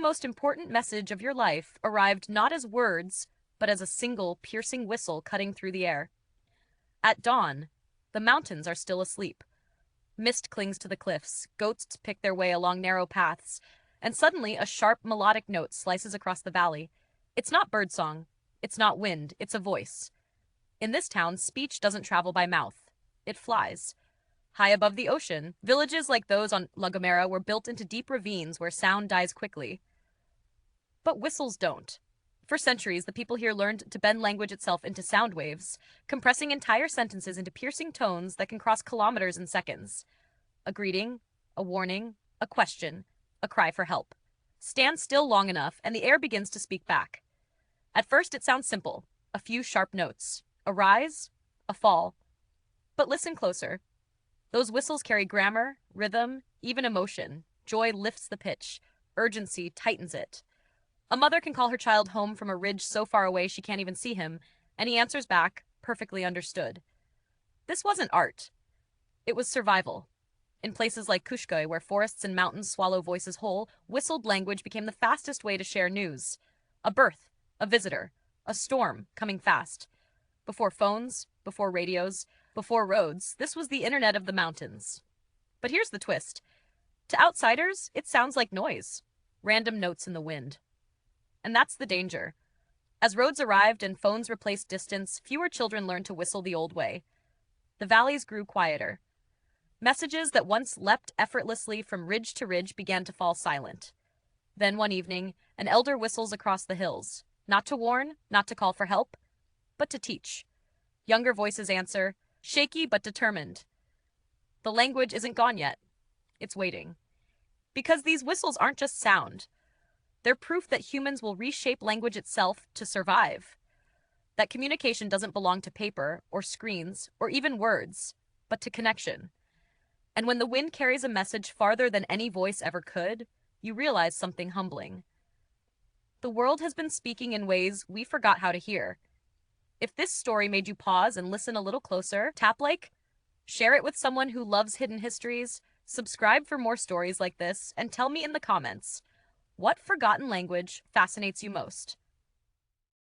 most important message of your life arrived not as words, but as a single piercing whistle cutting through the air. At dawn, the mountains are still asleep. Mist clings to the cliffs, goats pick their way along narrow paths, and suddenly a sharp melodic note slices across the valley. It's not birdsong, it's not wind, it's a voice. In this town, speech doesn't travel by mouth, it flies. High above the ocean, villages like those on La Gomera were built into deep ravines where sound dies quickly. But whistles don't. For centuries, the people here learned to bend language itself into sound waves, compressing entire sentences into piercing tones that can cross kilometers in seconds. A greeting, a warning, a question, a cry for help. Stand still long enough, and the air begins to speak back. At first, it sounds simple, a few sharp notes, a rise, a fall. But listen closer. Those whistles carry grammar, rhythm, even emotion. Joy lifts the pitch, urgency tightens it. A mother can call her child home from a ridge so far away she can't even see him, and he answers back, perfectly understood. This wasn't art. It was survival. In places like Kushkoy, where forests and mountains swallow voices whole, whistled language became the fastest way to share news. A birth, a visitor, a storm coming fast. Before phones, before radios, before roads, this was the internet of the mountains. But here's the twist. To outsiders, it sounds like noise, random notes in the wind. And that's the danger. As roads arrived and phones replaced distance, fewer children learned to whistle the old way. The valleys grew quieter. Messages that once leapt effortlessly from ridge to ridge began to fall silent. Then one evening, an elder whistles across the hills, not to warn, not to call for help, but to teach. Younger voices answer, shaky but determined. The language isn't gone yet. It's waiting. Because these whistles aren't just sound. They're proof that humans will reshape language itself to survive. That communication doesn't belong to paper, or screens, or even words, but to connection. And when the wind carries a message farther than any voice ever could, you realize something humbling. The world has been speaking in ways we forgot how to hear. If this story made you pause and listen a little closer, tap like, share it with someone who loves hidden histories, subscribe for more stories like this, and tell me in the comments, what forgotten language fascinates you most?